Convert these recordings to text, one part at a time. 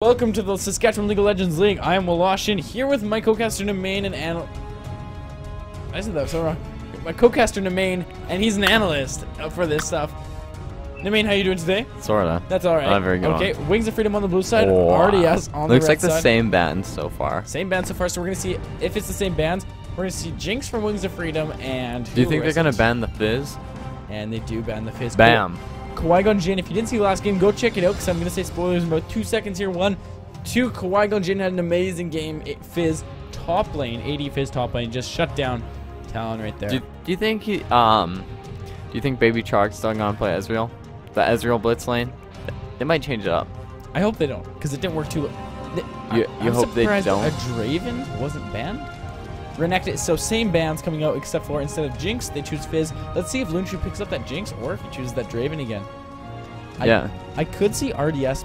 Welcome to the Saskatchewan League of Legends League. I am Woloshin, here with my co-caster Nemain and I said that so wrong. My co-caster Nemain, and he's an analyst for this stuff. Nemain, how you doing today? Sorta. That's alright. Not very good. Okay, Wings of Freedom on the blue side, Oh, RDS on the red side. Looks like the same band so far. Same band so far, so we're gonna see if it's the same band. We're gonna see Jinx from Wings of Freedom and... Do you think they're gonna ban the Fizz? And they do ban the Fizz. Bam. Qui-Gon Jinn, if you didn't see the last game, go check it out, because I'm going to say spoilers in about 2 seconds here. 1, 2, Qui-Gon Jinn had an amazing game. Fizz top lane, AD Fizz top lane, just shut down Talon right there. Do you think he, do you think Baby Chark's still gonna play Ezreal? The Ezreal Blitz lane? They might change it up. I hope they don't, because it didn't work too You hope they don't? A Draven wasn't banned? Renekton, so same bans coming out, except for instead of Jinx, they choose Fizz. Let's see if Lunchu picks up that Jinx, or if he chooses that Draven again. I could see RDS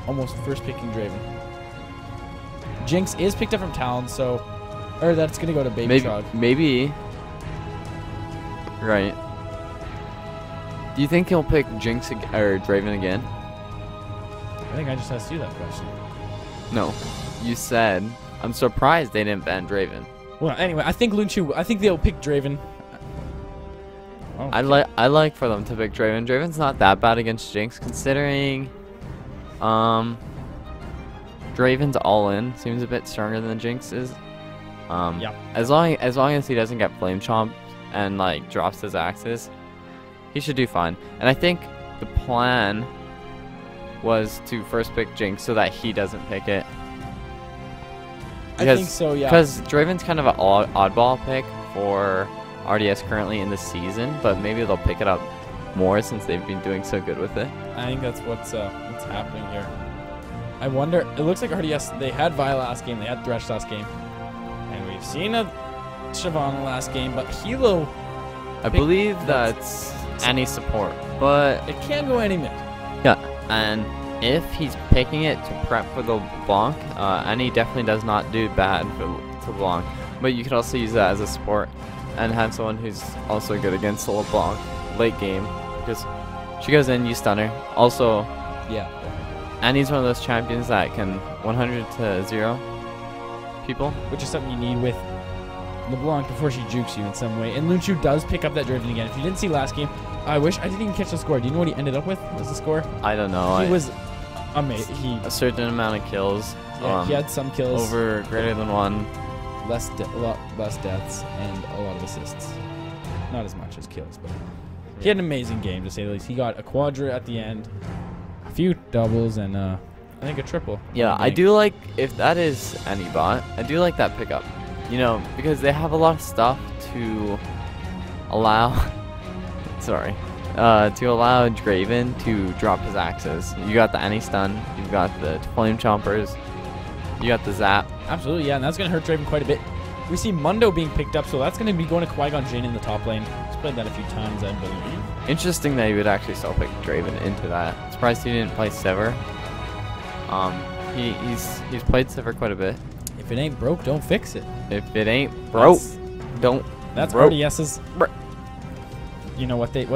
almost first picking Draven. Jinx is picked up from Talon, so... Or that's going to go to Baby Trog. Maybe. Right. Do you think he'll pick Jinx or Draven again? I think I just asked you that question. No. You said, I'm surprised they didn't ban Draven. Well, anyway, I think they'll pick Draven. Oh, I like for them to pick Draven. Draven's not that bad against Jinx, considering Draven's all in seems a bit stronger than Jinx is. Yeah. As long as he doesn't get flame chomp and like drops his axes, he should do fine. And I think the plan was to first pick Jinx so that he doesn't pick it. I think so, yeah. Because Draven's kind of an oddball pick for RDS currently in the season, but maybe they'll pick it up more since they've been doing so good with it. I think that's what's happening here. I wonder, it looks like RDS, they had Vi last game, they had Thresh last game, and we've seen a Shyvana last game, but Hilo... I believe that's any support, but... It can go any minute. Yeah, and if he's picking it to prep for the Blanc, and he definitely does not do bad to Blanc, but you could also use that as a support and have someone who's also good against the LeBlanc late game, because she goes in, you stun her. Also, yeah, Annie's one of those champions that can 100 to 0 people, which is something you need with LeBlanc before she jukes you in some way. And Lunchu does pick up that Draven again. If you didn't see last game, I wish I didn't even catch the score. Do you know what he ended up with? What was the score? I don't know. He was amazing. A certain amount of kills. Yeah, he had some kills over greater than 1. A lot less deaths and a lot of assists. Not as much as kills, but he had an amazing game, to say the least. He got a quadra at the end, a few doubles, and I think a triple. Yeah, I do like, if that is any bot, I do like that pickup. You know, because they have a lot of stuff to allow to allow Draven to drop his axes. You got the Annie stun, you've got the flame chompers, you got the zap. Absolutely, yeah, and that's going to hurt Draven quite a bit. We see Mundo being picked up, so that's going to be going to Qui-Gon Jinn in the top lane. He's played that a few times, I believe. Interesting that he would actually still pick Draven into that. Surprised he didn't play Sever. He's played Sever quite a bit. If it ain't broke, don't fix it. If it ain't broke, don't. That's broke. RDS's. You know what they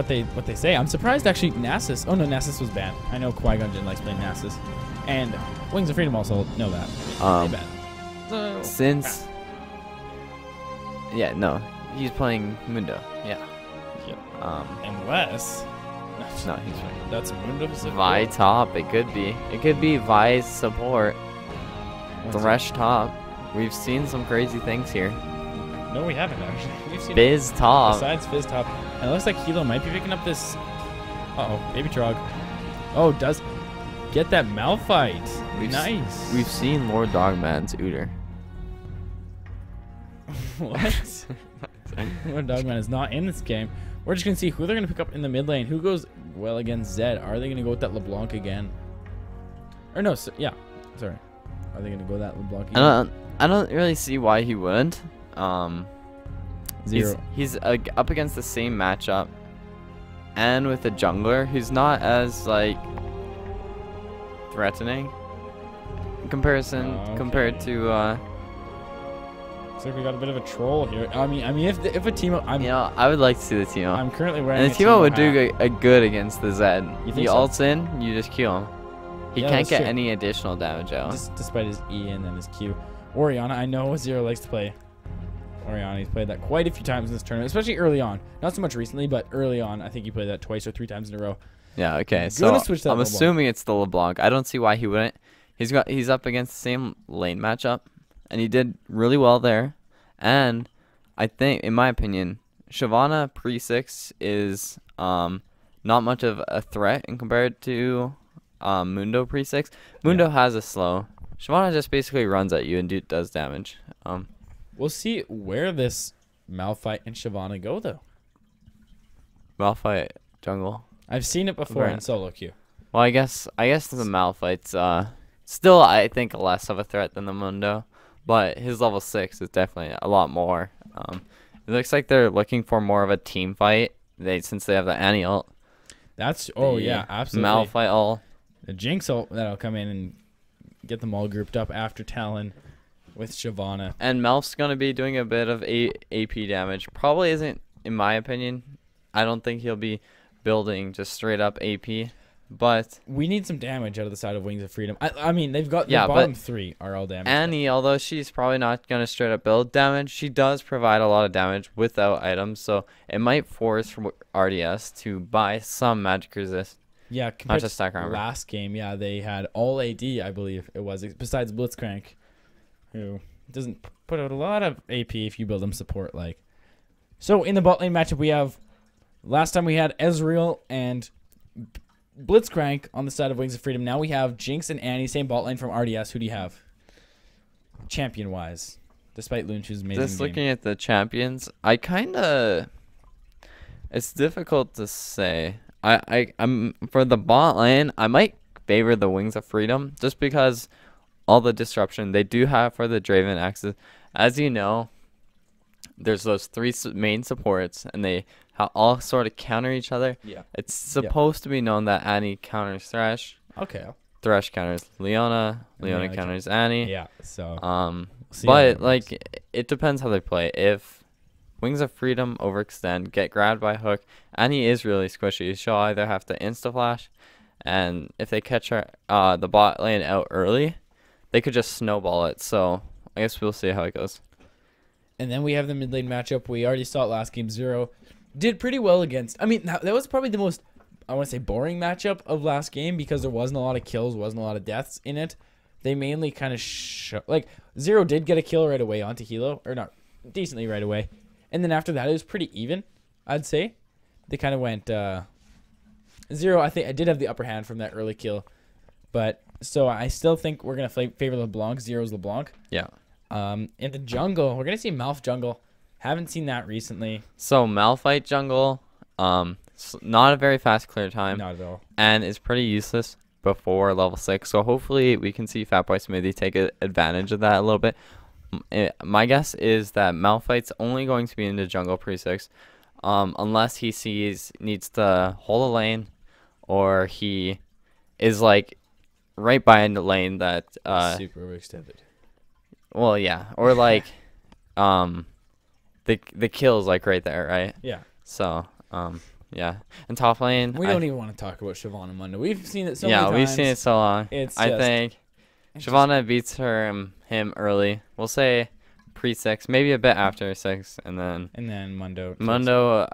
say. I'm surprised actually Nasus. Oh no, Nasus was banned. I know Qui-Gon Jinn likes playing Nasus, and Wings of Freedom also know that. They banned. So, since yeah, no, he's playing Mundo. Yeah. Unless. No, he's fine. That's Mundo support. Vi top. It could be. It could be Vi's support. Thresh top. We've seen some crazy things here. No, we haven't actually. We've seen Fizz top. Besides Fizz top. And it looks like Hilo might be picking up this... Uh-oh, Baby Trog. Oh, does get that Malphite. Nice. We've seen Lord Dogman's Uter. What? Lord Dogman is not in this game. We're just going to see who they're going to pick up in the mid lane. Who goes well against Zed? Are they going to go with that LeBlanc again? Or no, yeah. Sorry. Are they going to go that LeBlanc again? I don't really see why he wouldn't. Zero. He's up against the same matchup, and with a jungler who's not as like threatening in comparison compared to. Looks like we got a bit of a troll here. I mean, if a team up, I would like to see the team up. I'm currently wearing. And the team up would do a good against the Zed. You He think ults in, you just kill him. He can't get any additional damage out. Despite his E and then his Q. Orianna, I know Zero likes to play Orianna. He's played that quite a few times in this tournament, especially early on. Not so much recently, but early on, I think he played that twice or 3 times in a row. Yeah, okay. So I'm assuming it's the LeBlanc. I don't see why he wouldn't. He's up against the same lane matchup, and he did really well there. And I think, in my opinion, Shyvana pre-6 is not much of a threat in compared to Mundo pre-6. Mundo has a slow. Shyvana just basically runs at you and does damage. We'll see where this Malphite and Shyvana go, though. Malphite jungle. I've seen it before in solo queue. Well, I guess the Malphite's still, I think, less of a threat than the Mundo, but his level 6 is definitely a lot more. It looks like they're looking for more of a team fight. Since they have the Annie ult. Yeah, absolutely. Malphite ult. The Jinx ult that'll come in and get them all grouped up after Talon with Shyvana. And Melf's gonna be doing a bit of AP damage. Probably isn't, in my opinion. I don't think he'll be building just straight up AP. But we need some damage out of the side of Wings of Freedom. I mean, they've got the bottom 3 are all damage. Annie, although she's probably not going to straight up build damage, she does provide a lot of damage without items. So it might force RDS to buy some magic resist. Yeah, compared to last game, yeah, they had all AD, I believe it was, besides Blitzcrank, who doesn't put out a lot of AP if you build him support like. So in the bot lane matchup, we have, last time we had Ezreal and Blitzcrank on the side of Wings of Freedom. Now we have Jinx and Annie, same bot lane from RDS. Who do you have? Champion-wise, despite Lunchu's amazing Just looking at the champions, it's difficult to say. I'm for the bot lane, I might favor the Wings of Freedom just because all the disruption they do have for the Draven axis. As you know, there's those 3 main supports, and they all sort of counter each other. Yeah. It's supposed to be known that Annie counters Thresh. Okay. Thresh counters Leona. Leona counters Annie. Yeah. So. But like, it depends how they play. If Wings of Freedom overextend, get grabbed by hook, Annie is really squishy. She'll either have to insta flash, and if they catch her the bot lane out early, they could just snowball it. So I guess we'll see how it goes. And then we have the mid lane matchup. We already saw it last game. Zero did pretty well against. I mean, that was probably the most, I want to say, boring matchup of last game because there wasn't a lot of kills, wasn't a lot of deaths in it. They mainly kind of like Zero did get a kill right away onto Hilo, or not decently right away, and then after that it was pretty even. I'd say they kind of went Zero. I think I did have the upper hand from that early kill, but so I still think we're gonna favor LeBlanc. Zero's LeBlanc. Yeah. In the jungle, we're gonna see Malph jungle. Haven't seen that recently. So Malphite jungle, not a very fast clear time. Not at all. And is pretty useless before level 6. So hopefully we can see Fatboy Smoothie take advantage of that a little bit. My guess is that Malphite's only going to be into jungle pre-6, unless he needs to hold a lane, or he is like right by the lane that super overextended. Well, yeah, or like the kill's like right there, right? Yeah. So, yeah. And top lane, we don't even want to talk about Shyvana Mundo. We've seen it so many times. Yeah, we've seen it so long. I think Shyvana beats him early. We'll say pre-6, maybe a bit after 6, and then Mundo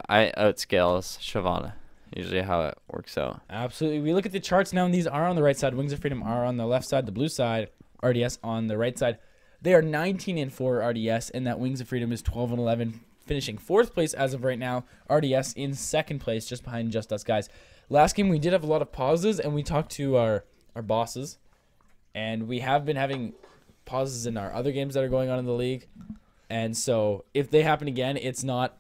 outscales Shyvana. Usually how it works out. Absolutely. We look at the charts now, and these are on the right side. Wings of Freedom are on the left side. The blue side, RDS on the right side. They are 19-4 RDS, and that Wings of Freedom is 12-11, finishing 4th place as of right now. RDS in 2nd place, just behind Just Us Guys. Last game, we did have a lot of pauses, and we talked to our bosses, and we have been having pauses in our other games that are going on in the league. And so if they happen again, it's not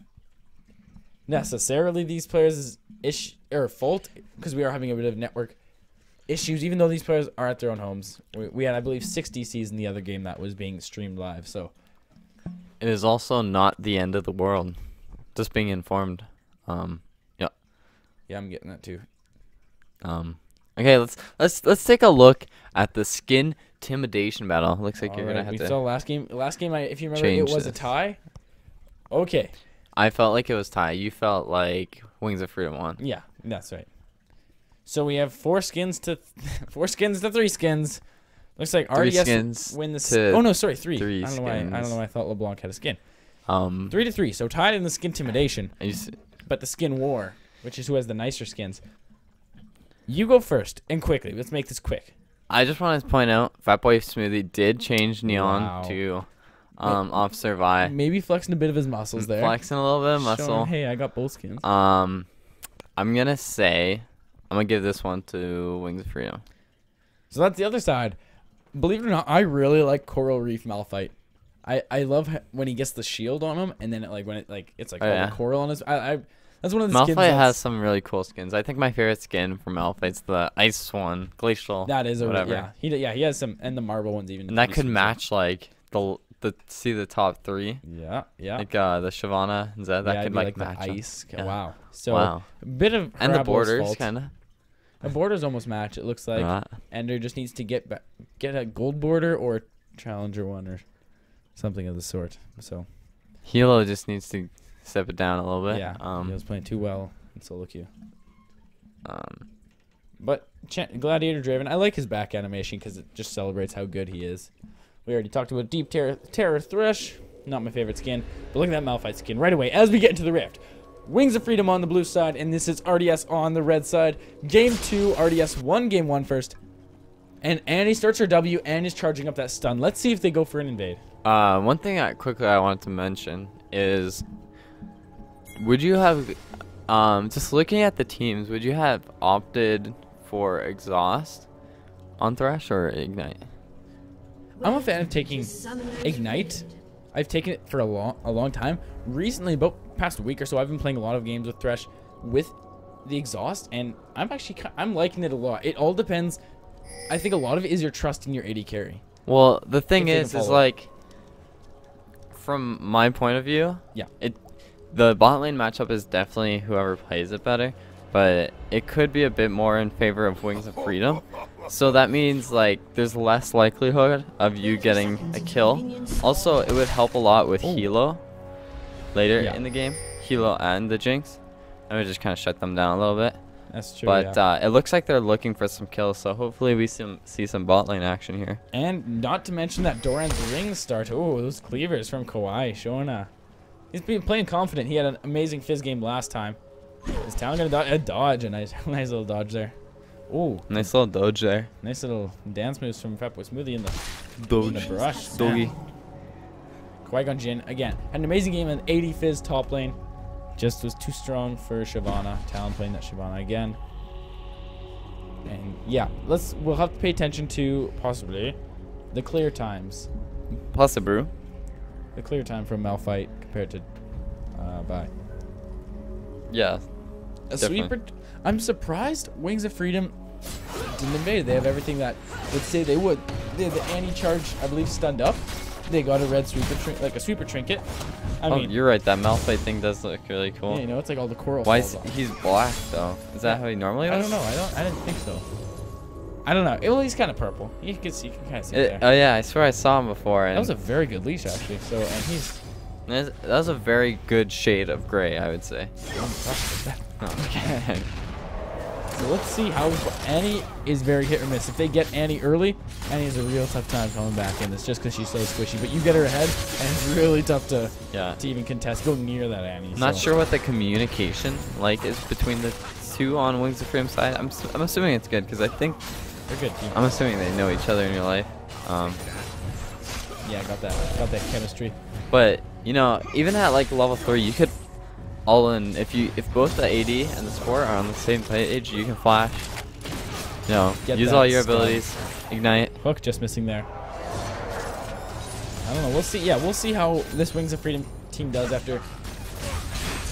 necessarily these players' fault, because we are having a bit of network issues, even though these players are at their own homes. We had, I believe, 6 DCs in the other game that was being streamed live. So it is also not the end of the world. Just being informed. Yeah. Yeah, I'm getting that too. Okay, let's take a look at the skin intimidation battle. Looks like you're gonna have to. We saw last game. Last game, if you remember, it was a tie. Okay. I felt like it was tie. You felt like Wings of Freedom won. Yeah, that's right. So we have 4 skins to 4 skins to 3 skins. Looks like RDS win the. Oh no, sorry, 3. I don't know why I thought LeBlanc had a skin. 3 to 3. So tied in the skin intimidation. But the skin war, which is who has the nicer skins. You go first and quickly. Let's make this quick. I just want to point out, Fatboy Smoothie did change Neon to Officer Vi. Maybe flexing a bit of his muscles there. Flexing a little bit of muscle. Showing, hey, I got both skins. I'm gonna say, I'm gonna give this one to Wings of Freedom. So that's the other side. Believe it or not, I really like Coral Reef Malphite. I love when he gets the shield on him, and then it's like all the coral on his. That's one of the skins. Malphite has some really cool skins. I think my favorite skin from Malphite's the ice one, glacial. That is whatever. He has some, and the marble ones even. And that could match like the top 3. Yeah. Like the Shyvana and Zed, that could like match the ice. Yeah. Wow. So a bit of and the borders kind of. The borders almost match. It looks like Ender just needs to get a gold border or a challenger one or something of the sort. So Hilo just needs to step it down a little bit. Yeah, he was playing too well in solo queue. But Gladiator Draven, I like his back animation because it just celebrates how good he is. We already talked about Deep Terror Thresh. Not my favorite skin. But look at that Malphite skin right away as we get into the Rift. Wings of Freedom on the blue side, and this is RDS on the red side. Game 2, RDS won game 1 first. And Annie starts her W and is charging up that stun. Let's see if they go for an invade. One thing I wanted to mention is, would you have, just looking at the teams, would you have opted for Exhaust on Thresh or Ignite? I'm a fan of taking Ignite. I've taken it for a long time. Recently, about past week or so, I've been playing a lot of games with Thresh with the Exhaust, and I'm liking it a lot. It all depends. I think a lot of it is your trust in your AD carry. Well, the thing is like, from my point of view, the bot lane matchup is definitely whoever plays it better, but it could be a bit more in favor of Wings of Freedom. So that means like there's less likelihood of you getting a kill. Also, it would help a lot with Hilo later in the game. Hilo and the Jinx. I would just kind of shut them down a little bit. That's true. But it looks like they're looking for some kills, so hopefully we see some bot lane action here. And not to mention that Doran's ring start. Oh, those cleavers from Kawhi showing he's been playing confident. He had an amazing fizz game last time. Is Talon gonna dodge? A nice little dodge there. Oh, nice little dodge there. Nice little dance moves from Fatboy Smoothie in the brush. Doggy. Qui-Gon Jinn again had an amazing game in 80 fizz top lane. Just was too strong for Shyvana. Talon playing that Shyvana again. And yeah, we'll have to pay attention to possibly the clear times. Possibly. The clear time from Malphite compared to Vi. Yeah. A sweeper. I'm surprised Wings of Freedom didn't invade. They have everything that would say they would. They have the anti-charge, I believe, stunned up. They got a red sweeper, like a sweeper trinket. I mean, you're right. That Malphite thing does look really cool. Yeah, you know, it's like all the coral. Why is he's black though? Is that how he normally is? I don't know. I didn't think so. I don't know. Well, he's kind of purple. You can kind of see it there. Oh yeah, I swear I saw him before. And that was a very good leash actually. So that was a very good shade of gray, I would say. Okay. So let's see how Annie is very hit or miss. If they get Annie early, Annie has a real tough time coming back in this just because she's so squishy. But you get her ahead, and it's really tough to even contest, go near that Annie. Not sure what the communication is between the two on Wings of Freedom side. I'm assuming it's good because I think they're good team. I'm assuming they know each other in real life. Yeah, got that chemistry. But you know, even at like level 3, you could all in if both the AD and the support are on the same page, you can flash. You know, use all your abilities. Ignite. Hook just missing there. I don't know. We'll see. Yeah, we'll see how this Wings of Freedom team does after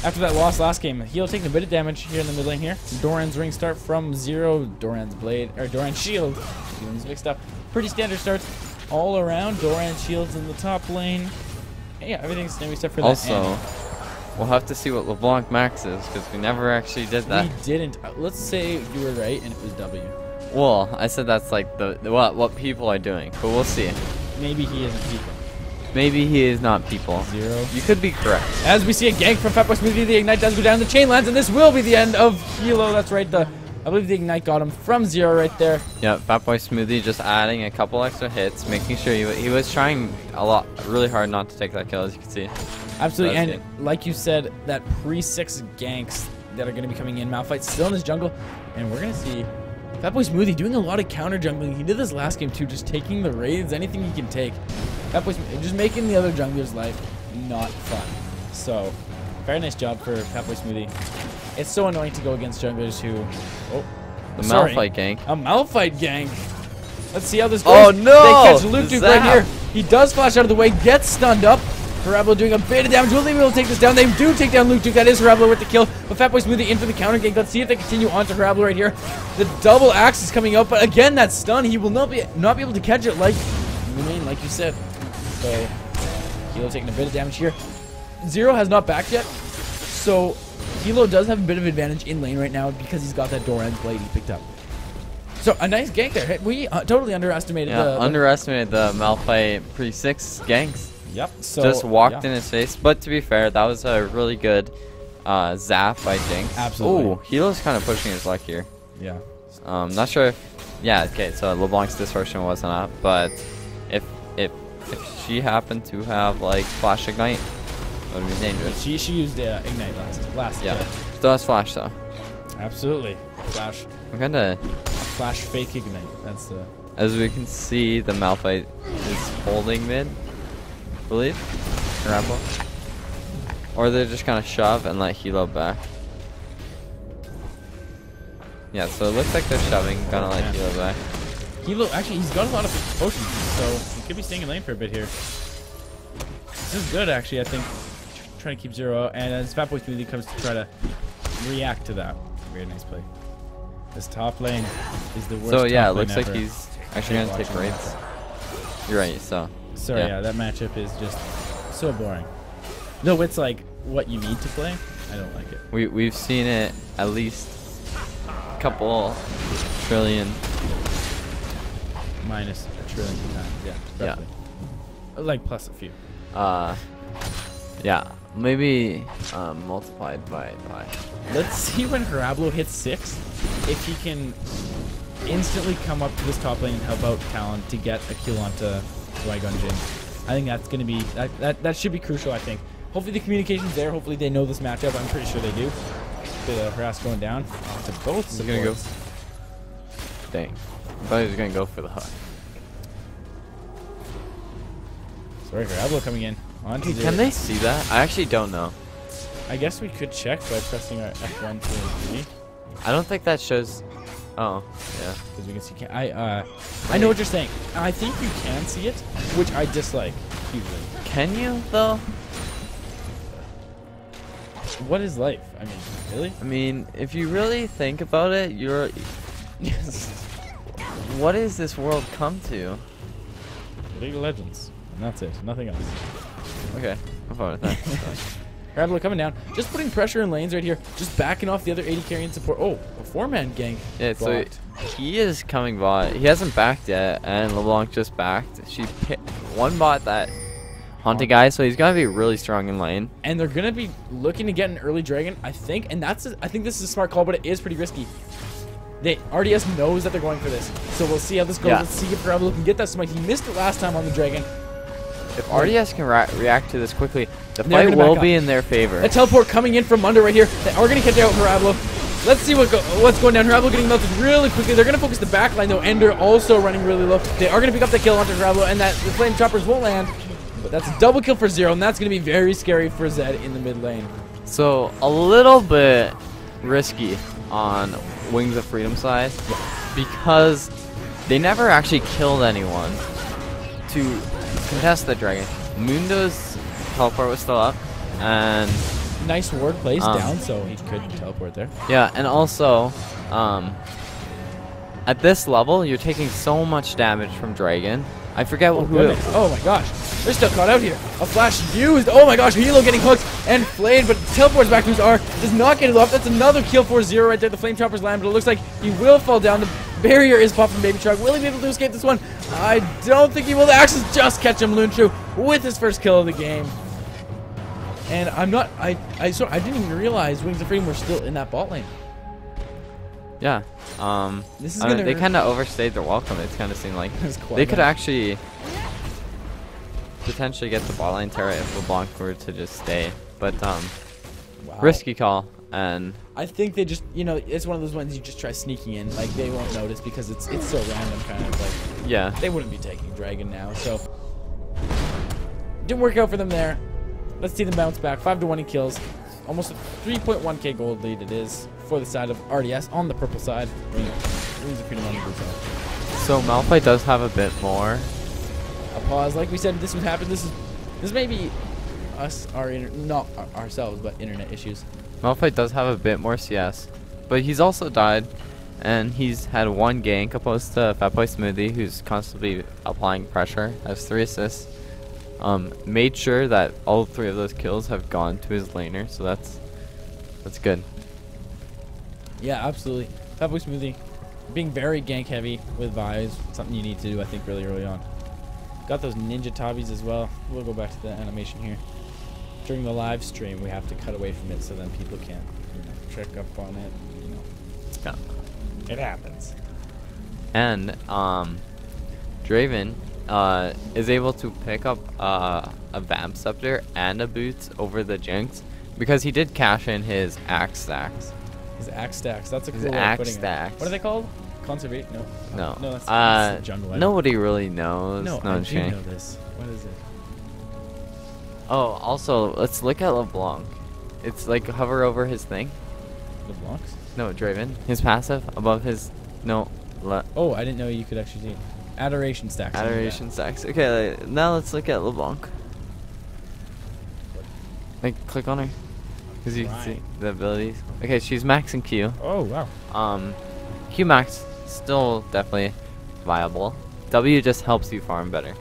that loss last game. He'll take a bit of damage here in the mid lane here. Doran's ring start from 0. Doran's blade or Doran's shield. These mixed up. Pretty standard starts all around. Doran's shields in the top lane. Yeah, everything's new except for that. Also, we'll have to see what LeBlanc max is because we never actually did that. We didn't. Let's say you were right and it was W. Well, I said that's like what people are doing, but we'll see. Maybe he isn't people. Maybe he is not people. 0. You could be correct. As we see a gank from Fatboy Smoothie, the Ignite does go down the chain lands, and this will be the end of Hilo. That's right, the I believe the Ignite got him from 0 right there. Yeah, Fatboy Smoothie just adding a couple extra hits, making sure he was trying really hard not to take that kill, as you can see. Absolutely, and like you said, that pre-6 ganks that are going to be coming in. Malphite's still in his jungle, and we're going to see Fatboy Smoothie doing a lot of counter jungling. He did this last game too, just taking the raids, anything he can take. Fatboy Smoothie, just making the other jungler's life not fun. So, very nice job for Fatboy Smoothie. It's so annoying to go against junglers who... Oh, the Malphite gank. A Malphite gank. Let's see how this goes. Oh, no! They catch Luke Duke right here. He does flash out of the way, gets stunned up. Parablo doing a bit of damage. Will they be able to take this down? They do take down Luke Duke. That is Parablo with the kill. But Fatboy Smoothie in for the counter gank. Let's see if they continue on to Parablo right here. The double axe is coming out, but again, that stun. He will not be able to catch it like you said. So, Hilo taking a bit of damage here. Zero has not backed yet. So, Hilo does have a bit of advantage in lane right now because he's got that door end blade he picked up. So a nice gank there. We totally underestimated the Malphite pre-6 ganks. Yep. So just walked in his face. But to be fair, that was a really good zap by Jinx. Absolutely. Oh, Hilo's kind of pushing his luck here. Yeah. Not sure if... Yeah, okay, so LeBlanc's distortion wasn't up, but if she happened to have, like, Flash Ignite, that would be dangerous. She used Ignite last yeah. Still has Flash, though. Absolutely. Flash. I'm kind of... Flash fake Ignite. That's the... As we can see, the Malphite is holding mid, I believe. Or they're just gonna shove and let Hilo back. Yeah, so it looks like they're shoving, gonna let Hilo back. Hilo, actually, he's got a lot of potions, so he could be staying in lane for a bit here. This is good, actually, I think. Trying to keep 0, and as Fatboy Smoothie comes to try to react to that. Very nice play. This top lane is the worst. So yeah, it lane looks like ever. he's actually gonna take raids. You're right, so. Sorry, yeah, that matchup is just so boring. No, it's like what you need to play. I don't like it. We've seen it at least a couple trillion. Minus a trillion times, yeah. Definitely. Yeah. Like plus a few. Yeah, maybe multiplied by 5. Let's see when Parablo hits 6, if he can instantly come up to this top lane and help out Talon to get a kill onto Dwygon Jin. I think that's going to be, that should be crucial, I think. Hopefully the communication's there. Hopefully they know this matchup. I'm pretty sure they do. Bit of harass going down to both supports. Gonna go. Dang. I thought he was going to go for the hook. Sorry, Parablo coming in. Hey, can they see that? I actually don't know. I guess we could check by pressing our F1 to 3. I don't think that shows. Oh, yeah. Because we can see. I know what you're saying. I think you can see it, which I dislike hugely. Can you though? What is life? I mean, really? I mean, if you really think about it, you're. What does this world come to? League of Legends, and that's it. Nothing else. Okay, I'm fine with that. Parablo coming down, just putting pressure in lanes right here, just backing off the other 80 carry and support. Oh, a 4-man gank. Yeah, so he is coming bot. He hasn't backed yet, and LeBlanc just backed. She picked one bot that haunted guy, so he's gonna be really strong in lane. And they're gonna be looking to get an early dragon, I think, and I think this is a smart call, but it is pretty risky. RDS knows that they're going for this, so we'll see how this goes. Yeah. Let's see if Parablo can get that smite. He missed it last time on the dragon. If RDS can react to this quickly, the fight will be in their favor. A teleport coming in from under right here. They are going to catch out Parablo. Let's see what's going down. Parablo getting melted really quickly. They're going to focus the back line, though. Ender also running really low. They are going to pick up the kill onto Parablo, and the flame choppers won't land. But that's a double kill for 0, and that's going to be very scary for Zed in the mid lane. So a little bit risky on Wings of Freedom side because they never actually killed anyone to contest the dragon. Mundo's teleport was still up, and nice ward plays down, so he could teleport there. Yeah, and also, at this level, you're taking so much damage from dragon. I forget who. Oh my gosh, they're still caught out here. A flash used. Oh my gosh, Hilo getting hooked and flayed, but teleports back to his R. Does not get it off. That's another kill for 0 right there. The flame choppers land, but it looks like he will fall down. The barrier is popped from Baby Shark. Will he be able to escape this one? I don't think he will. The axes just catch him, Lunchu, with his first kill of the game. And I didn't even realize Wings of Freedom were still in that bot lane. Yeah. This is I mean, gonna they kind of overstayed their welcome. It's kind of seemed like quite they could bad. actually potentially get the bot lane turret if LeBlanc were to just stay. But Wow. risky call. And I think they just, you know, it's one of those ones you just try sneaking in. Like, they won't notice because it's so random, kind of like. yeah. They wouldn't be taking Dragon now, so. Didn't work out for them there. Let's see them bounce back. 5-1 in kills. Almost a 3.1k gold lead it is for the side of RDS on the purple side. Wings of Freedom on the blue side. So Malphite does have a bit more. A pause. Like we said, this would happen. This may be us, not ourselves, but internet issues. Malphite does have a bit more CS, but he's also died, and he's had 1 gank opposed to Fatboy Smoothie, who's constantly applying pressure. Has 3 assists. Made sure that all 3 of those kills have gone to his laner, so that's good. Yeah, absolutely. Fatboy Smoothie being very gank heavy with Vi's, something you need to do, I think, really early on. Got those ninja tabis as well. We'll go back to the animation here. During the live stream, we have to cut away from it so then people can't, trick up on it. Yeah. It happens. And Draven is able to pick up a Vamp Scepter and a Boots over the Jinx because he did cash in his Axe Stacks. His Axe Stacks. That's a cool His way of Axe putting it. Stacks. What are they called? Conservate? No. No. No, that's jungle item. Nobody really knows. No, No, I I'm do kidding. know this. What is it? Oh, also, let's look at LeBlanc. It's like hover over his thing. LeBlanc's? No, Draven. His passive above his. No. Oh, I didn't know you could actually see it. Adoration Stacks. Adoration Stacks. Okay, now let's look at LeBlanc. Like, click on her. Because you can see the abilities. Okay, she's maxing Q. Oh, wow. Q max still definitely viable. W just helps you farm better.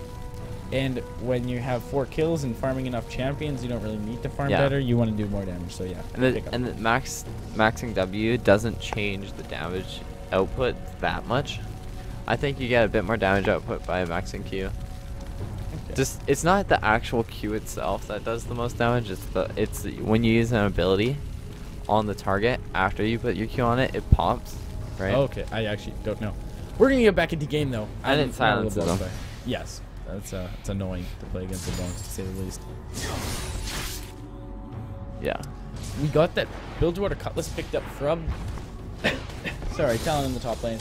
And when you have 4 kills and farming enough champions, you don't really need to farm Yeah. better. You want to do more damage, so yeah. And the maxing W doesn't change the damage output that much. I think you get a bit more damage output by maxing Q. Okay. It's not the actual Q itself that does the most damage. It's when you use an ability on the target after you put your Q on it, it pops, right? Okay, I actually don't know. We're gonna get back into game though. I didn't silence them. Yes, it's annoying to play against the Bronx, to say the least. Yeah. We got that Bilgewater Cutlass picked up from sorry, Talon in the top lane.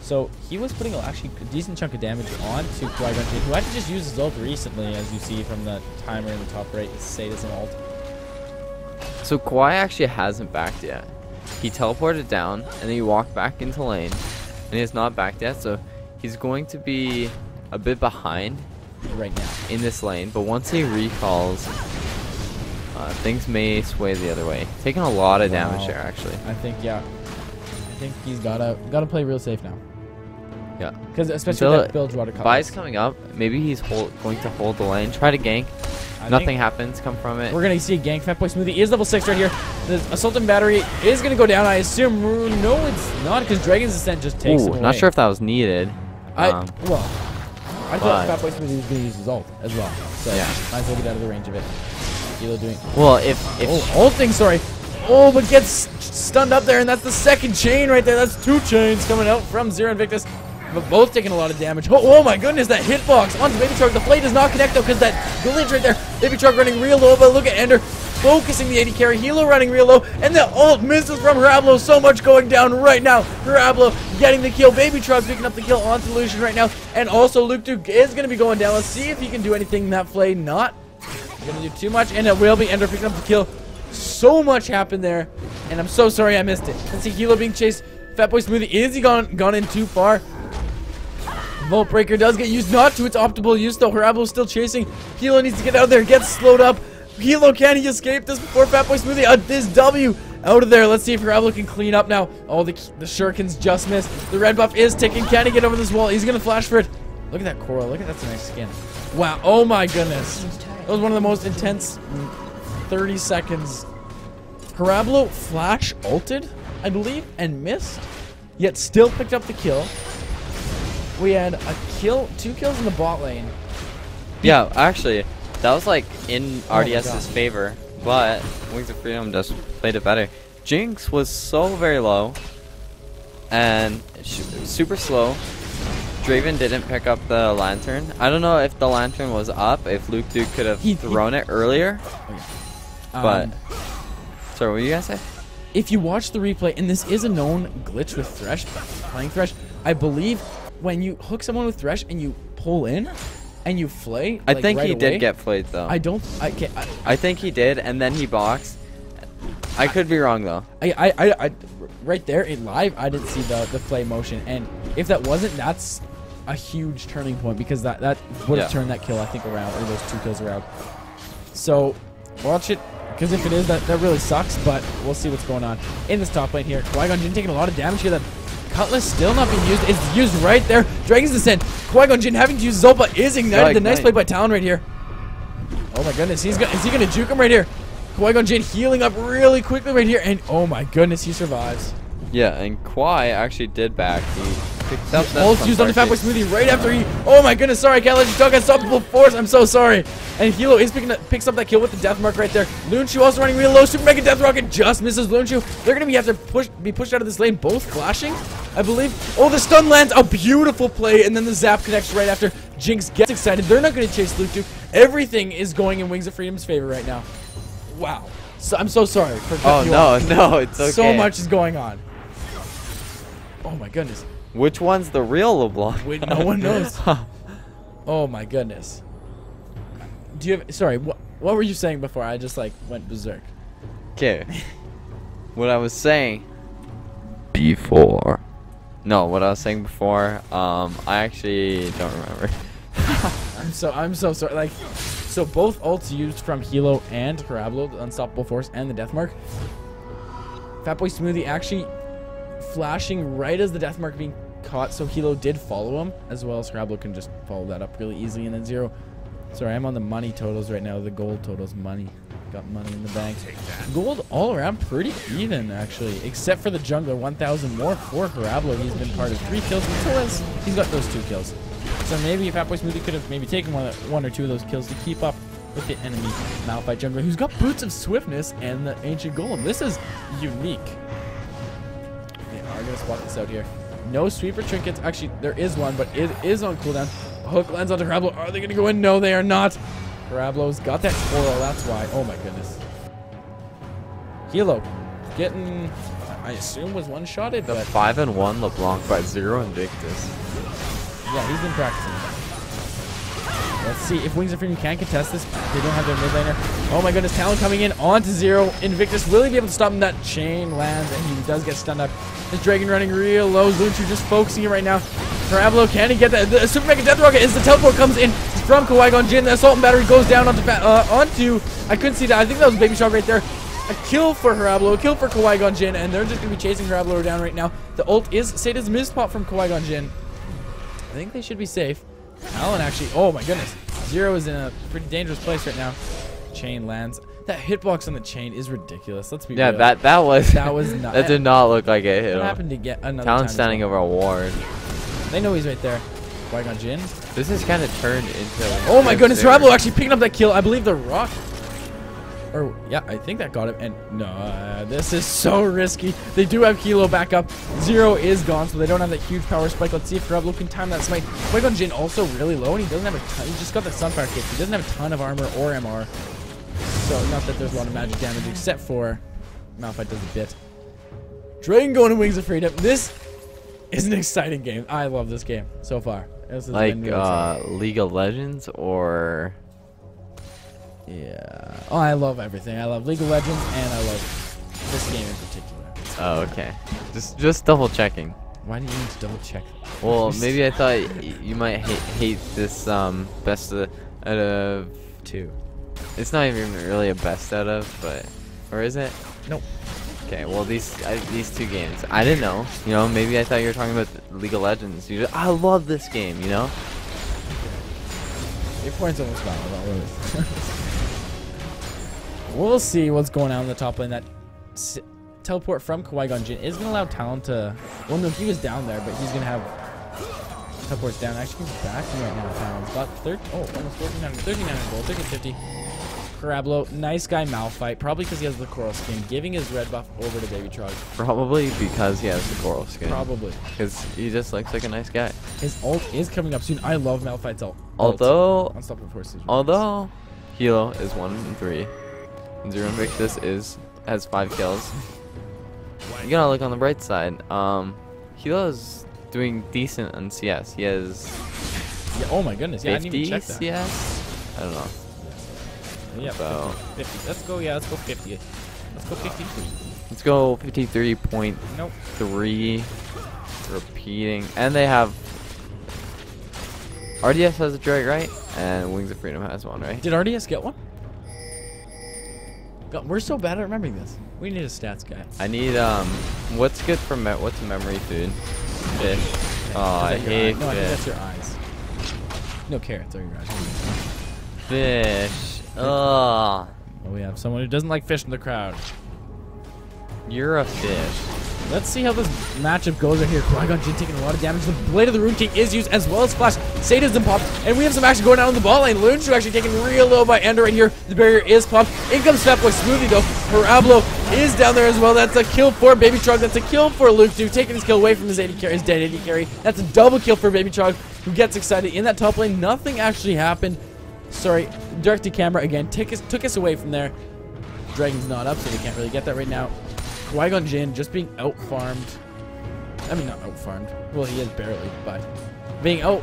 So he was putting actually a decent chunk of damage on to Qui-Gon Jinn, who had to just use his ult recently, as you see from the timer in the top right. Say doesn't ult. So Kawhi actually hasn't backed yet. He teleported down and then he walked back into lane, and he has not backed yet. So he's going to be a bit behind right now in this lane. But once he recalls, things may sway the other way. Taking a lot of damage there, actually. I think he's gotta play real safe now. Yeah. Because especially with that Bilgewater Cutlass. Vi's coming up. Maybe he's going to hold the lane. Try to gank. Nothing happens. Come from it. We're going to see a gank. Fatboy Smoothie is level 6 right here. The Assault and Battery is going to go down. I assume. No, it's not, because Dragon's Ascent just takes him away. Not sure if that was needed. I thought Fatboy Smoothie was going to use his ult as well. So yeah. Might as well get out of the range of it. Hilo doing. Well, if ulting, sorry. Oh, but gets stunned up there, and that's the second chain right there. That's 2 chains coming out from Zero Invictus. But both taking a lot of damage. Oh my goodness, that hitbox onto Baby Truck. The play does not connect though, because that glitch right there. Baby Truck running real low, but look at Ender focusing the AD carry. Hilo running real low, and the ult misses from Herablo. So much going down right now. Herablo getting the kill. Baby Truck picking up the kill onto Lucian right now. And also Luke Duke is going to be going down. Let's see if he can do anything in that play. Not going to do too much, and it will be Ender picking up the kill. So much happened there, and I'm so sorry I missed it. Let's see Hilo being chased. Fatboy Smoothie, is he gone in too far? Volt Breaker does get used, not to its optimal use though. Herablo's still chasing. Hilo needs to get out of there, gets slowed up. Hilo, can he escape this before Fatboy Smoothie? This W out of there. Let's see if Herablo can clean up now. Oh, the shurikens just missed. The red buff is ticking. Can he get over this wall? He's gonna flash for it. Look at that coral. Look at that's a nice skin. Wow. Oh my goodness. That was one of the most intense 30 seconds. Herablo flash ulted, I believe, and missed, yet still picked up the kill. We had a kill, 2 kills in the bot lane. Yeah, actually, that was like in RDS's favor, but Wings of Freedom just played it better. Jinx was so very low and super slow. Draven didn't pick up the lantern. I don't know if the lantern was up, if Luke Duke could have thrown it earlier. But, sorry, what were you guys say? If you watch the replay, and this is a known glitch with Thresh, playing Thresh, I believe when you hook someone with Thresh and you pull in and you flay, I think he did get flayed though. I think he did, and then he boxed. I could be wrong though. I right there in live, I didn't see the flay motion, and if that wasn't, that's a huge turning point, because that would have turned that kill, I think, around, or those 2 kills around. So watch it, because if it is, that really sucks, but we'll see what's going on in this top lane here. Qui-Gon Jinn taking a lot of damage here. That Cutlass still not being used. It's used right there. Dragon's Descent. Qui-Gon Jinn having to use Zolpa is ignited. The nice play by Talon right here. Oh my goodness, is he gonna juke him right here? Qui-Gon Jinn healing up really quickly right here, and oh my goodness, he survives. Yeah, and Qui actually did back. He picked up that ult used on the Fatboy Smoothie right after he. Oh my goodness, sorry, I can't let you talk. Unstoppable force. I'm so sorry. And Hilo is picks up that kill with the death mark right there. Lunchu also running real low. Super Mega Death Rocket just misses Lunchu. They're gonna have to be pushed out of this lane, both flashing, I believe. Oh, the stun lands. A beautiful play, and then the zap connects right after. Jinx gets excited. They're not gonna chase Luke. Everything is going in Wings of Freedom's favor right now. Wow. So, I'm so sorry for cutting you off. No, it's okay. So much is going on. Oh my goodness. Which one's the real LeBlanc? Wait, no one knows. Oh my goodness. Do you have, sorry, what were you saying before I just like went berserk? Okay. What I was saying before. No, what I was saying before, I actually don't remember. I'm so sorry. Like, so both ults used from Hilo and Parablo, the Unstoppable Force and the Death Mark. Fatboy Smoothie actually flashing right as the Death Mark being caught, so Hilo did follow him, as well as Parablo can just follow that up really easily, and then Zero. Sorry, I'm on the money totals right now. The gold totals, money. Got money in the bank. Gold all around pretty even, actually, except for the jungler. 1,000 more for Parablo. He's been part of 3 kills, and so he's got those 2 kills. So maybe Fatboy Smoothie could have maybe taken one or 2 of those kills to keep up with the enemy Malphite jungler, who's got Boots of Swiftness and the Ancient Golem. This is unique. They are going to swap this out here. No sweeper trinkets. Actually, there is one, but it is on cooldown. Hook lands onto Parablo. Are they going to go in? No, they are not. Parablo's got that coral. That's why. Oh, my goodness. Hilo getting, I assume, was one-shotted. The 5-1 LeBlanc by 0 Invictus. Yeah, he's been practicing. Let's see if Wings of Freedom can contest this. They don't have their mid laner. Oh my goodness, Talon coming in onto Zero. Invictus, will he be able to stop him? That chain lands, and he does get stunned up. This Dragon running real low. Lunchu just focusing it right now. Parablo, can he get that? The Super Mega Death Rocket as the teleport comes in from Qui-Gon Jinn. The Assault and Battery goes down onto, I couldn't see that. I think that was Baby Shark right there. A kill for Parablo, a kill for Qui-Gon Jinn, and they're just going to be chasing Parablo down right now. The ult is Seta's mispop from Qui-Gon Jinn. I think they should be safe. Talon actually, oh my goodness. Zero is in a pretty dangerous place right now. Chain lands. That hitbox on the chain is ridiculous. Let's be real. Yeah, that was not. That did not look like it hit him. Happened to get another Talon standing over a ward. They know he's right there. Qui-Gon Jinn. This is kind of turned into. Oh my goodness, Parablo actually picking up that kill. I believe the rock. Or yeah, I think that got him. And no, this is so risky. They do have Hilo back up. Zero is gone, so they don't have that huge power spike. Let's see if Parablo can time that smite. Qui-Gon Jinn also really low, and he doesn't have a ton. He just got the Sunfire kit. He doesn't have a ton of armor or MR. So not that there's a lot of magic damage, except for Malphite does a bit. Dragon going to Wings of Freedom. This is an exciting game. I love this game so far. This has like been really League of Legends or. Yeah. Oh, I love everything. I love League of Legends, and I love this game in particular. Oh, okay. Just double checking. Why do you need to double check? Well, maybe I thought you might hate this best out of 2. It's not even really a best out of, but or is it? Nope. Okay. Well, these 2 games, I didn't know. You know, maybe I thought you were talking about League of Legends. I love this game. You know. Your point's almost gone. We'll see what's going on in the top lane. That teleport from Qui-Gon Jinn is going to allow Talon to. Well, no, he was down there, but he's going to have teleports down. Actually, he's back right now. Talon's got almost 1,400, 1,300 gold, 1350. Parablo, nice guy Malphite, probably because he has the coral skin, giving his red buff over to Baby Trog. Probably because he has the coral skin. Probably. Because he just looks like a nice guy. His ult is coming up soon. I love Malphite's ult. Although Hilo is 1-3, and Zero Invictus has 5 kills. You gotta look on the bright side. Hilo is doing decent on CS. He has oh my goodness, yeah, I didn't even check that. CS? I don't know. Yeah, so 50. Let's go 50. Let's go 53. Let's go 53.3 Nope. repeating. And they have RDS has a drag, right? And Wings of Freedom has one, right? Did RDS get one? God, we're so bad at remembering this. We need a stats guy. I need what's good for what's a memory food? Fish. Oh, I hate fish. No, I think that's your eyes. No carrots are your eyes. Fish. Ugh. Oh, we have someone who doesn't like fish in the crowd. You're a fish. Let's see how this matchup goes right here. Qui-Gon Jinn taking a lot of damage. The Blade of the Rune King is used as well as Flash. Sadism popped, and we have some action going on in the ball lane. Lunchu actually taken real low by Ender right here. The barrier is popped. In comes Fatboy smoothly though. Parablo is down there as well. That's a kill for Baby Trog. That's a kill for Luke Duke, taking his kill away from his 80 carry, his dead 80 carry. That's a double kill for Baby Trog, who gets excited. In that top lane, nothing actually happened. Sorry, direct to camera again. Took us away from there. Dragon's not up, so we can't really get that right now. Qui-Gon Jinn just being out-farmed. I mean, not out-farmed. Well, he is barely, but being out...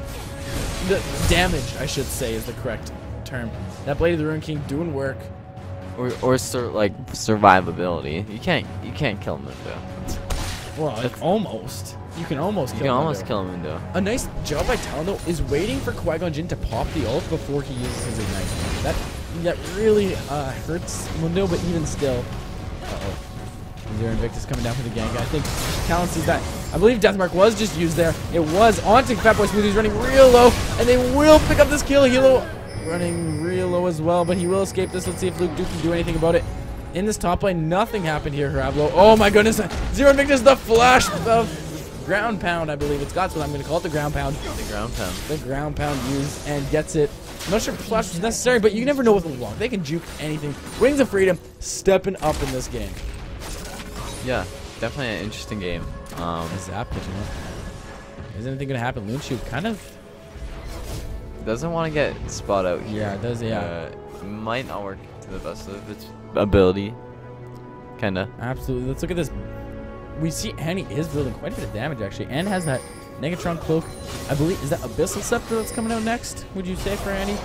The damage, I should say, is the correct term. That Blade of the Rune King doing work. Or like survivability. You can't kill him though. Well, like, almost. You can almost kill him though. A nice job by Talon though is waiting for Qui-Gon Jinn to pop the ult before he uses his ignite. That really hurts Mundo, but even still. Uh-oh. Zero Invictus coming down for the gank. I think Talon sees that. I believe Deathmark was just used there. It was onto Fatboy Smooth. He's running real low, and they will pick up this kill. Hilo running real low as well, but he will escape this. Let's see if Luke Duke can do anything about it. In this top lane, nothing happened here, Parablo. Oh my goodness. Zero Invictus, the flash of ground pound, I believe it's got, so I'm going to call it the ground pound. The ground pound. The ground pound used and gets it. I'm not sure if flash was necessary, but you never know with LeBlanc. They can juke anything. Wings of Freedom stepping up in this game. Yeah, definitely an interesting game. Zap pitching up. Is anything going to happen? Lunchu kind of doesn't want to get spot out here. Yeah, it does, yeah. Might not work to the best of its ability. Kinda. Absolutely. Let's look at this. We see Annie is building quite a bit of damage, actually. Anne has that Negatron cloak. I believe, is that Abyssal Scepter that's coming out next? Would you say for Annie?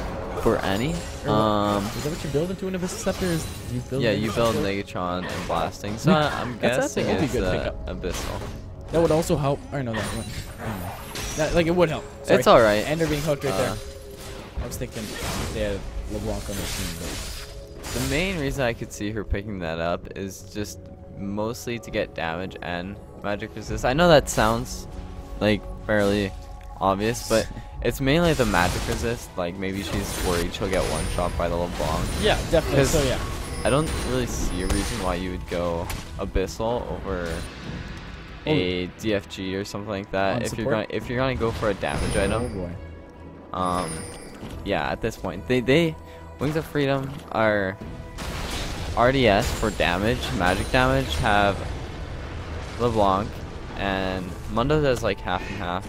For Annie? Is that what you build into an Abyssal Scepter? You build Negatron and Blasting. So I'm guessing it's Abyssal. That would also help. Or no, that one. That, like, it would help. Sorry. It's alright. Ender being hooked right there. I was thinking they had LeBlanc on their team, but... The main reason I could see her picking that up is just mostly to get damage and magic resist. I know that sounds like fairly obvious, but it's mainly the magic resist. Like maybe she's worried she'll get one shot by the LeBlanc. Yeah, definitely. So yeah, I don't really see a reason why you would go Abyssal over a DFG or something like that. If you're gonna go for a damage item. Oh boy. Yeah, at this point, they Wings of Freedom are RDS for damage, magic damage, have LeBlanc, and Mundo does like half and half,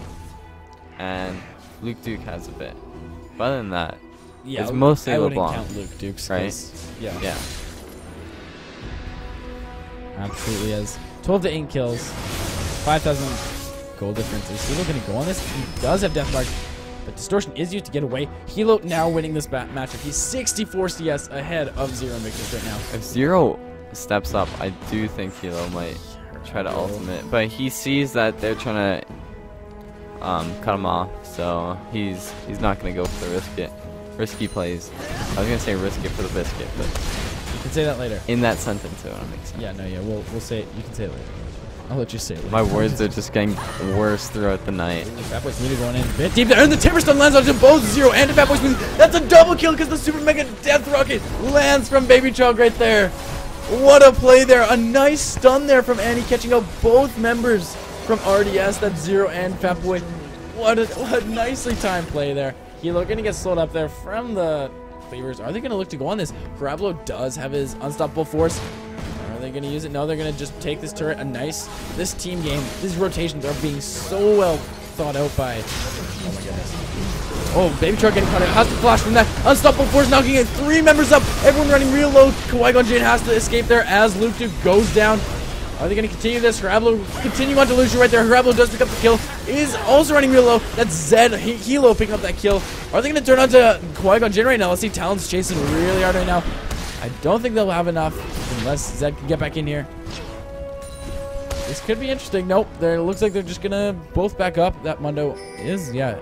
and Luke Duke has a bit. But other than that, it's mostly LeBlanc. I wouldn't count Luke Duke's, right? Yeah. Yeah. Absolutely is. 12 to 8 kills, 5,000 gold difference. Is Hilo going to go on this? He does have Deathmark. But Distortion is used to get away. Hilo now winning this matchup. He's 64 CS ahead of Zero Invictus right now. If Zero steps up, I do think Hilo might try to ultimate. But he sees that they're trying to cut him off, so he's not going to go for the risky plays. I was going to say risk it for the biscuit, but you can say that later. In that sentence, it won't make sense. Yeah, no, yeah, we'll say it. You can say it later. I'll let you say it. My words are just getting worse throughout the night. Fatboy Smoothie going in a bit deep there, and the Timberstone lands on both Zero and Fatboy Smoothie. That's a double kill because the Super Mega Death Rocket lands from Baby Chug right there. What a play there. A nice stun there from Annie, catching out both members from RDS. That's Zero and Fatboy. What a nicely timed play there. Hilo going to get slowed up there from the Cleavers. Are they going to look to go on this? Parablo does have his unstoppable force. Are they going to use it? No, they're going to just take this turret. This team game, these rotations are being so well thought out by... Oh my goodness. Oh, Baby Truck getting caught out. Has to flash from that. Unstoppable force knocking it. 3 members up. Everyone running real low. Qui-Gon Jinn has to escape there as Luke Duke goes down. Are they going to continue this? Harablo continue on to Lucian right there. Harablo does pick up the kill. Is also running real low. That's Zed Hilo picking up that kill. Are they going to turn on to Qui-Gon Jinn right now? Let's see. Talon's chasing really hard right now. I don't think they'll have enough unless Zed can get back in here. This could be interesting. Nope. It looks like they're just going to both back up. That Mundo is, yeah.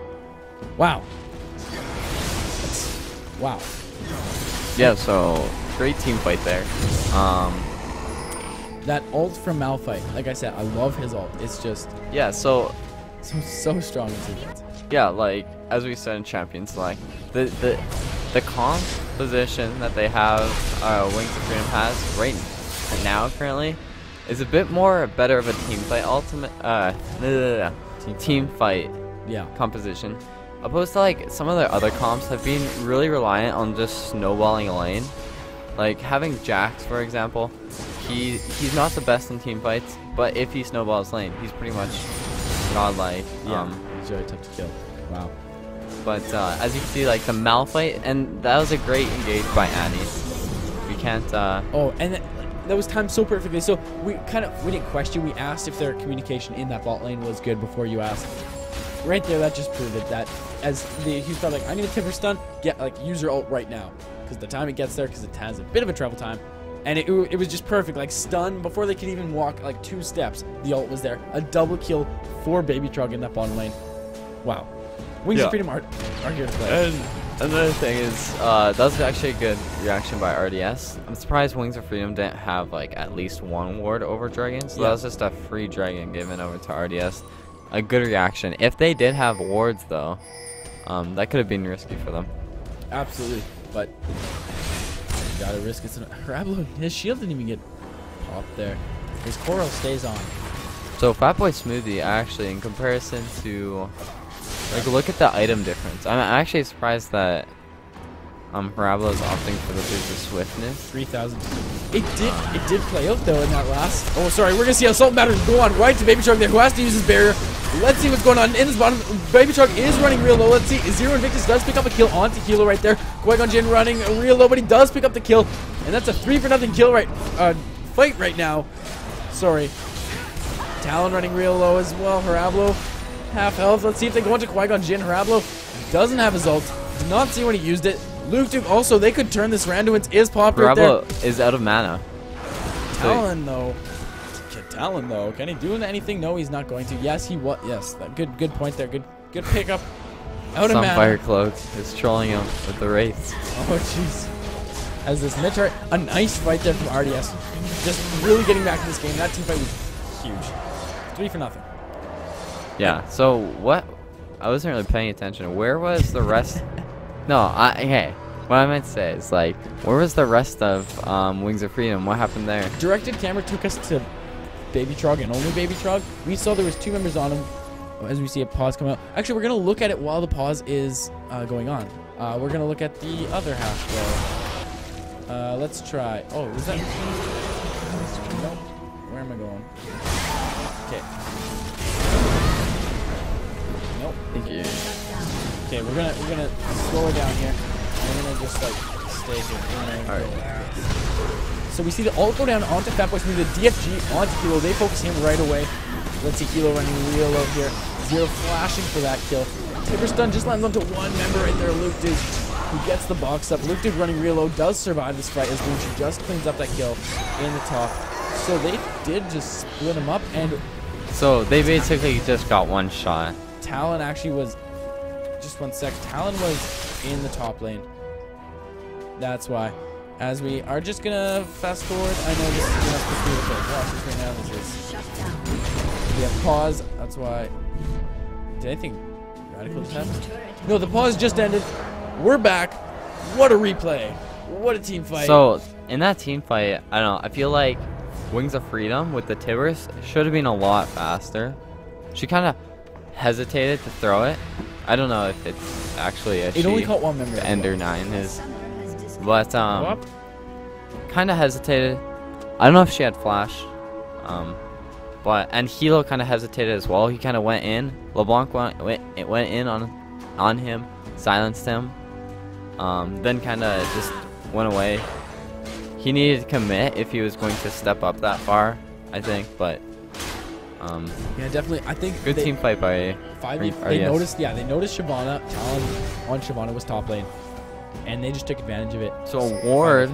Wow. Wow. Yeah, so great team fight there. That ult from Malphite, like I said, I love his ult. It's just so strong in sequence. Yeah, like as we said in Champions, like the composition that they have, Wings of Freedom has right now currently is a bit more better of a team fight team fight composition, opposed to like some of their other comps have been really reliant on just snowballing a lane. Like having Jax, for example, he's not the best in team fights, but if he snowballs lane, he's pretty much godlike. Yeah, he's really tough to kill. Wow. But as you can see, like the Malphite, and that was a great engage by Annie. We can't. Oh, and that was timed so perfectly. So we didn't question. We asked if their communication in that bot lane was good before you asked. Right there, that just proved it. That he's probably like, I need a Timber stun. Use your ult right now. Because the time it gets there, because it has a bit of a travel time, and it was just perfect. Like stun before they could even walk like 2 steps. The ult was there. A double kill for Baby Trug in that bottom lane. Wow. Wings of Freedom are here to play. And another thing is, that was actually a good reaction by RDS. I'm surprised Wings of Freedom didn't have like at least 1 ward over Dragon. So that was just a free Dragon given over to RDS. A good reaction. If they did have wards though, that could have been risky for them. Absolutely. But you gotta risk it. Harablo, his shield didn't even get popped there. His coral stays on. So Fatboy Smoothie actually, in comparison to, like, look at the item difference. I'm actually surprised that Harablo is opting for the boost of swiftness. 3,000. It did play out though in that last. Oh, sorry. We're gonna see Assault Matters go on right to Baby Shark there, who has to use his barrier. Let's see what's going on in this bottom. Baby Shark is running real low. Let's see. Zero Invictus does pick up a kill onto Hilo right there. Qui-Gon Jinn running real low, but he does pick up the kill, and that's a 3-for-0 kill fight right now. Sorry. Talon running real low as well. Harablo half health. Let's see if they go into Qui-Gon Jinn. Harablo doesn't have his ult. Did not see when he used it. Luke Duke also, they could turn this. Randuin's is popped right there. Harablo is out of mana. Talon though. Talon though, can he do anything? No, he's not going to. Yes, he was. Yes, good point there. Good pickup. Out of mana. Fire Cloak is trolling him with the wraiths. Oh jeez. As this mid turret, a nice fight there from RDS. Just really getting back in this game. That team fight was huge. 3-for-0. Yeah. So what? I wasn't really paying attention. Where was the rest? No. Hey. What I meant to say is like, where was the rest of Wings of Freedom? What happened there? Directed camera took us to Baby Trog and only Baby Trog. We saw there was 2 members on him as we see a pause come out. Actually, we're going to look at it while the pause is going on. We're going to look at the other half though. Let's try. Oh, is that? Nope. Where am I going? Okay. Nope. Thank you. Okay, we're gonna slow it down here. We're gonna just like stay here. All right. So we see the ult go down onto Fatboy Smoothie, the DFG onto Hilo. They focus him right away. Let's see Hilo running real low here. Zero flashing for that kill. Timber stun just lands onto 1 member right there, Luke Duke, who gets the box up. Luke Duke running real low does survive this fight as Lucian just cleans up that kill in the top. So they did just split him up, and so they basically just got 1 shot. Talon actually was, just 1 sec, Talon was in the top lane. That's why. As we are just gonna fast forward, I know this is not supposed to be the case. Watch this right now. This is. We have pause. That's why. Did anything radical just happen? No, the pause just ended. We're back. What a replay. What a team fight. So in that team fight, I don't know. I feel like Wings of Freedom with the Tibbers should have been a lot faster. She kind of hesitated to throw it. I don't know if it's actually a It only caught 1 member. Ender 9 is. but kind of hesitated. I don't know if she had flash, and Hilo kind of hesitated as well. He kind of went in. LeBlanc went in on him, silenced him, then kind of just went away. He needed to commit if he was going to step up that far, I think, but yeah, definitely. I think good team fight by 5v. They noticed, they noticed Shyvana. Talon on Shyvana was top lane, and they just took advantage of it. So a ward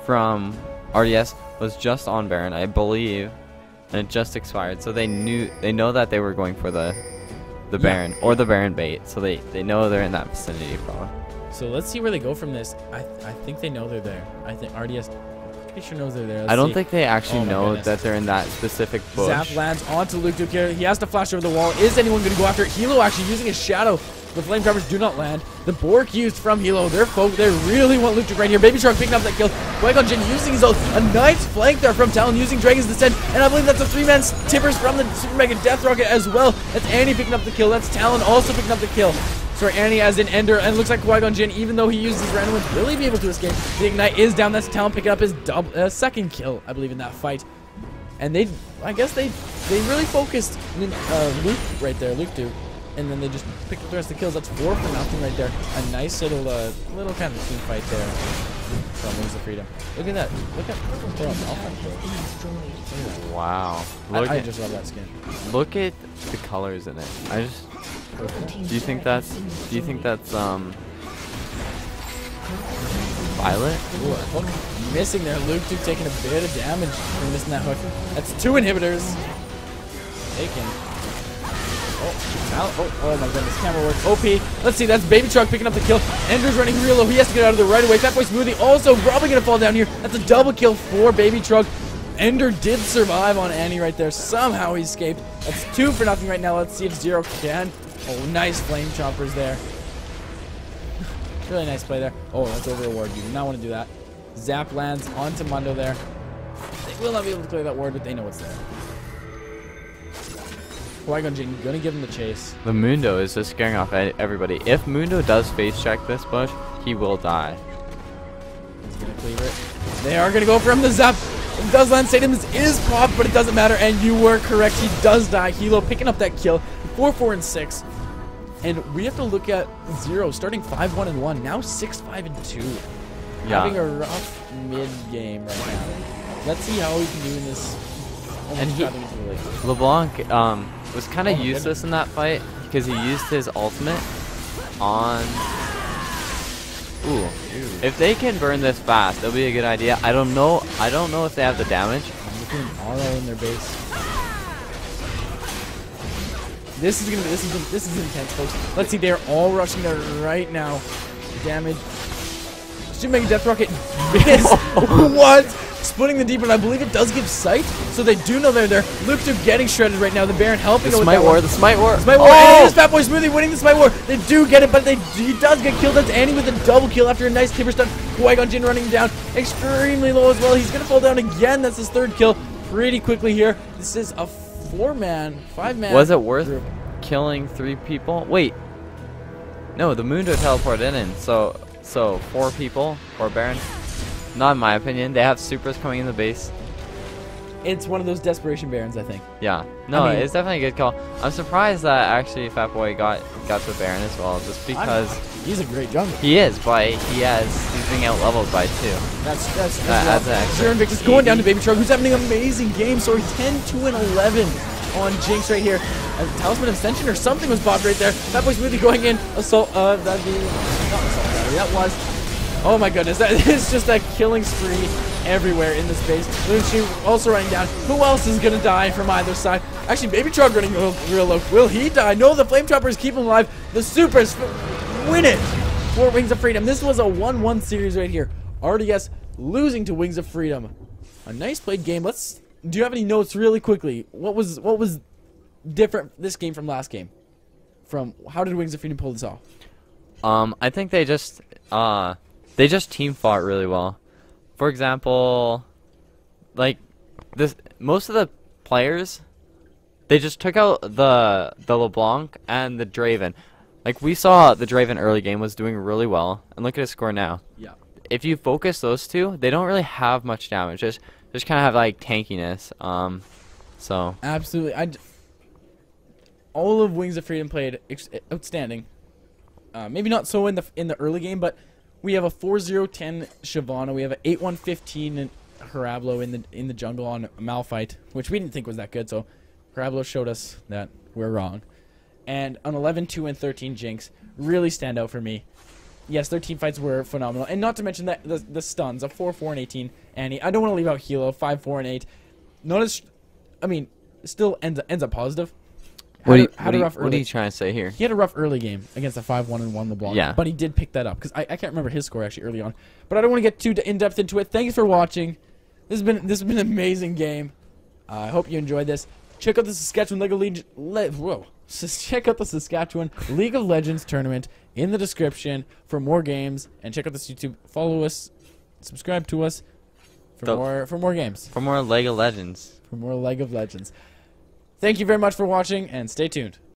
from RDS was just on Baron, I believe, and it just expired. So they know that they were going for the Baron or the Baron bait. So they know they're in that vicinity probably. So let's see where they go from this. I think they know they're there. I think RDS pretty sure knows they're there. I don't think they actually know that they're in that specific bush. Zap lands onto Luke Duke here. He has to flash over the wall. Is anyone going to go after it? Hilo actually using his shadow. The flame droppers do not land. The Bork used from Hilo. They really want Luke Duke right here. Baby Shark picking up that kill. Qui-Gon Jinn using his ult. A nice flank there from Talon using Dragon's Descent. And I believe that's a 3-man tippers from the Super Mega Death Rocket as well. That's Annie picking up the kill. That's Talon also picking up the kill. Sorry, Annie as in Ender, and looks like Qui-Gon Jinn, even though he uses his random ones, will he be able to escape? The Ignite is down. That's Talon picking up his second kill, I believe, in that fight. And I guess they really focused Luke right there, Luke Duke, and then they just picked up the rest of the kills. That's 4 for nothing right there. A nice little kind of team fight there from Wings of Freedom. Look at that. Look at wow. I just love that skin. Look at the colors in it. Do you think that's Violet? Ooh, a hook missing there. Luke Duke taking a bit of damage from missing that hook. That's 2 inhibitors taken. Oh my goodness, camera work. OP. Let's see, that's Baby Truck picking up the kill. Ender's running real low. He has to get out of there right away. Fatboy Smoothie also probably gonna fall down here. That's a double kill for Baby Truck. Ender did survive on Annie right there. Somehow he escaped. That's 2 for nothing right now. Let's see if Zero can. Oh, nice flame choppers there. Really nice play there. Oh, that's over a ward. You do not want to do that. Zap lands onto Mundo there. They will not be able to clear that ward, but they know it's there. Qui-Gon Jinn gonna give him the chase. The Mundo is just scaring off everybody. If Mundo does face check this bush, he will die. He's gonna cleave it. They are gonna go for him. The Zap does land. Satan's is popped, but it doesn't matter. And you were correct. He does die. Hilo picking up that kill. 4, 4, and 6. And we have to look at Zero starting 5, 1, and 1. Now 6, 5, and 2. Yeah. Having a rough mid game right now. Let's see how he can do in this. And LeBlanc was kind of useless in that fight because he used his ultimate on. Ooh. If they can burn this fast, that'll be a good idea. I don't know if they have the damage. I'm looking at RL in their base. This is intense, folks. Let's see, they're all rushing there right now. Damage. Super Mega Death Rocket is what? Splitting the deep, and I believe it does give sight, so they do know they're there. Luke Duke getting shredded right now. The Baron helping. The Smite War. And it is Fatboy Smoothie winning the Smite War. They do get it, but he does get killed. That's Annie with a double kill after a nice Timber stun. Qui-Gon Jinn running down extremely low as well. He's gonna fall down again. That's his 3rd kill pretty quickly here. This is a 4-man, 5-man. Was it worth killing 3 people? Wait. No, the Mundo teleported in, so 4 people or Baron. Not in my opinion. They have supers coming in the base. It's one of those desperation Barons, I think. Yeah. No, I mean, it's definitely a good call. I'm surprised that actually Fatboy got the Baron as well, just because he's a great jungler. He is, but he's being out leveled by 2. That's Zero Invictus going down to Baby Truck, who's having an amazing game. So he's 10, 2, and 11 on Jinx right here. A Talisman Ascension or something was popped right there. Fatboy Smoothie going in. Assault. That'd be not Assault Battery. That was. Oh my goodness, that is just a killing spree everywhere in this base. Lunchi also running down. Who else is going to die from either side? Actually, Baby Truck running real low. Will he die? No, the Flame Choppers keep him alive. The Supers win it for Wings of Freedom. This was a 1-1 series right here. RDS losing to Wings of Freedom. A nice played game. Do you have any notes really quickly? What was different this game from last game? How did Wings of Freedom pull this off? I think they just team fought really well. For example, like most of the players, they just took out the LeBlanc and the Draven. Like we saw the Draven early game was doing really well, and look at his score now. Yeah. if you focus those two, they don't really have much damage. Just kind of have like tankiness. So absolutely, all of Wings of Freedom played outstanding. Maybe not so in the early game, but we have a 4-0-10 Shyvana. We have an 8-1-15 Harablo in the jungle on Malphite, which we didn't think was that good. So Harablo showed us that we're wrong. And an 11-2-13 Jinx really stand out for me. Yes, their team fights were phenomenal, and not to mention that the stuns of 4-4-18 Annie. I don't want to leave out Hilo 5-4-8. Notice, I mean, still ends up positive. What are you trying to say here? He had a rough early game against a 5-1 and won LeBlanc. Yeah. But he did pick that up, because I can't remember his score actually early on. But I don't want to get too in-depth into it. Thanks for watching. This has been an amazing game. I hope you enjoyed this. Check out the Saskatchewan check out the Saskatchewan League of Legends tournament in the description for more games, and check out this YouTube. Follow us, subscribe to us for more games. For more League of Legends. For more League of Legends. Thank you very much for watching, and stay tuned.